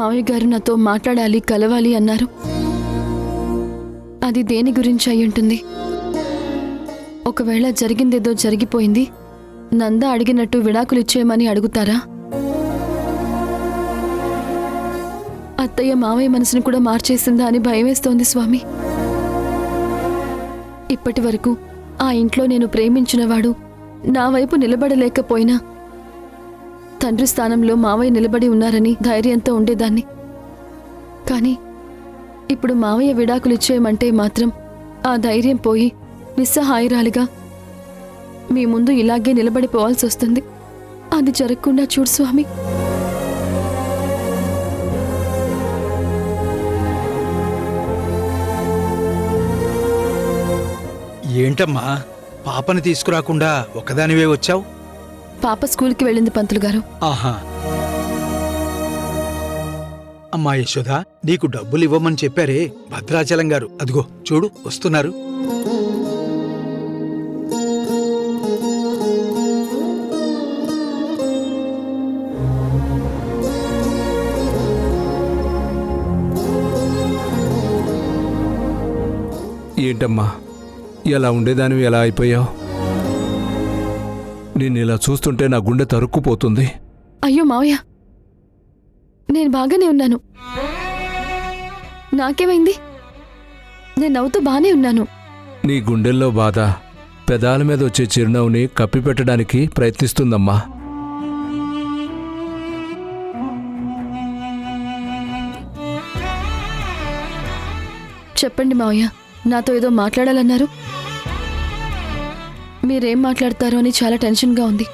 మావయ్య గారు నాతో మాట్లాడాలి, కలవాలి అన్నారు. అది దేని గురించి అయి ఉంటుంది? ఒకవేళ జరిగిందేదో జరిగిపోయింది, నంద అడిగినట్టు విడాకులు ఇచ్చేయమని అడుగుతారా? అత్తయ్య మావయ్య మనసును కూడా మార్చేసిందా అని భయమేస్తోంది స్వామి. ఇప్పటి వరకు ఆ ఇంట్లో నేను ప్రేమించినవాడు నా వైపు నిలబడలేకపోయినా తండ్రి స్థానంలో మావయ్య నిలబడి ఉన్నారని ధైర్యంతో ఉండేదాన్ని. కానీ ఇప్పుడు మావయ్య విడాకులు ఇచ్చేయమంటే మాత్రం ఆ ధైర్యం పోయి నిస్సహాయరాలిగా మీ ముందు ఇలాగే నిలబడిపోవాల్సి వస్తుంది. అది జరగకుండా చూడు స్వామి. ఏంటమ్మా, పాపని తీసుకురాకుండా ఒకదానివే వచ్చావు? పాప స్కూల్కి వెళ్ళింది పంతులు గారు. ఆహా. అమ్మా యశోద, నీకు డబ్బులు ఇవ్వమని చెప్పారే భద్రాచలం గారు, అదిగో చూడు వస్తున్నారు. ఏంటమ్మా, ఎలా ఉండేదానివి ఎలా అయిపోయావు? నేను ఇలా చూస్తుంటే నా గుండె తరుక్కుపోతుంది. అయ్యో మావయ్య, నేను బాగానే ఉన్నాను. నాకేమైంది? నేను నవ్వుతూ బానే ఉన్నాను. నీ గుండెల్లో బాధ పెదాల మీద వచ్చే చిరునవ్వుని కప్పిపెట్టడానికి ప్రయత్నిస్తుందమ్మా. చెప్పండి మావయ్య, నాతో ఏదో మాట్లాడాలన్నారు. మీరేం మాట్లాడతారో అని చాలా టెన్షన్గా ఉంది.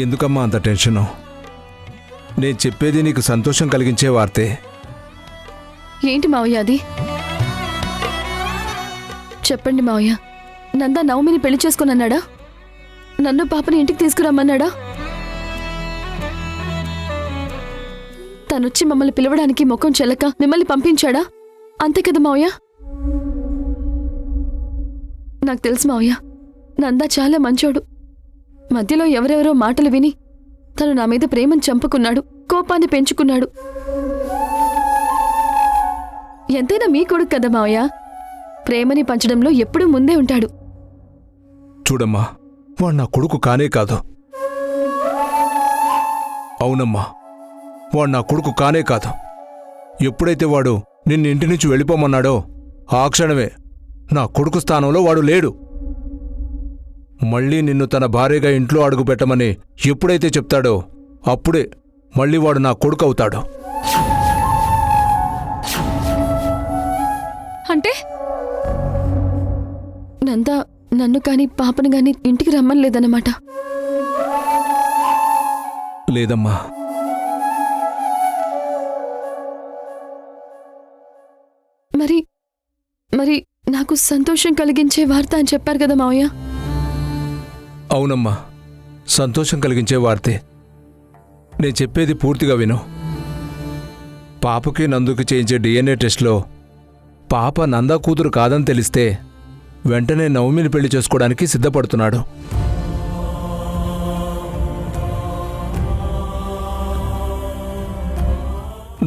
ఎందుకమ్మా అంత టెన్షను? నేను చెప్పేది నీకు సంతోషం కలిగించే వార్తే. ఏంటి మావయ్య అది? చెప్పండి మావయ్య. నందా నవమిని పెళ్లి చేసుకున్నాడా? నన్ను పాపని ఇంటికి తీసుకురమ్మన్నాడా? తనొచ్చి మమ్మల్ని పిలవడానికి ముఖం చెల్లక మిమ్మల్ని పంపించాడా? అంతే కదా మావయ్య? నాకు తెలుసు మావయ్య, నందా చాలా మంచోడు. మధ్యలో ఎవరెవరో మాటలు విని తను నా మీద ప్రేమను చంపుకున్నాడు, కోపాన్ని పెంచుకున్నాడు. ఎంతైనా మీ కొడుకు కదా మావయ్య, ప్రేమని పంచడంలో ఎప్పుడూ ముందే ఉంటాడు. చూడమ్మా, వాడు నా కొడుకు కానే కాదు. అవునమ్మా, వాడు నా కొడుకు కానే కాదు. ఎప్పుడైతే వాడు నిన్ను ఇంటి నుంచి వెళ్ళిపోమన్నాడో ఆ క్షణమే నా కొడుకు స్థానంలో వాడు లేడు. మళ్ళీ నిన్ను తన భార్యగా ఇంట్లో అడుగుపెట్టమని ఎప్పుడైతే చెప్తాడో అప్పుడే మళ్ళీ వాడు నా కొడుకు అవుతాడు. అంటే నందా నన్ను కాని పాపను గాని ఇంటికి రమ్మని లేదన్నమాట? లేదమ్మా. మరి మరి నాకు సంతోషం కలిగించే వార్త అని చెప్పారు కదా మావయ్య? అవునమ్మా, సంతోషం కలిగించే వార్తే. నేను చెప్పేది పూర్తిగా విను. పాపకి నందుకి చేయించే DNA టెస్ట్లో పాప నందా కూతురు కాదని తెలిస్తే వెంటనే నవమిని పెళ్లి చేసుకోవడానికి సిద్ధపడుతున్నాడు.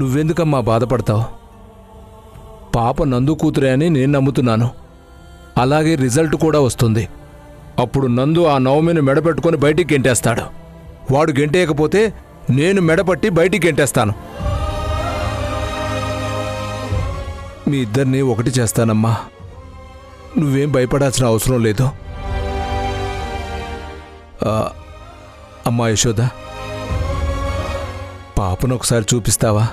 నువ్వెందుకమ్మా బాధపడతావు? పాప నందు కూతురే అని నేను నమ్ముతున్నాను. అలాగే రిజల్ట్ కూడా వస్తుంది. అప్పుడు నందు ఆ నవమిని మెడపెట్టుకొని బయటికి గెంటేస్తాడు. వాడు గెంటేయకపోతే నేను మెడపట్టి బయటికి గెంటేస్తాను. మీ ఇద్దరినీ ఒకటి చేస్తానమ్మా. నువ్వేం భయపడాల్సిన అవసరం లేదు. అమ్మా యశోద, పాపను ఒకసారి చూపిస్తావా?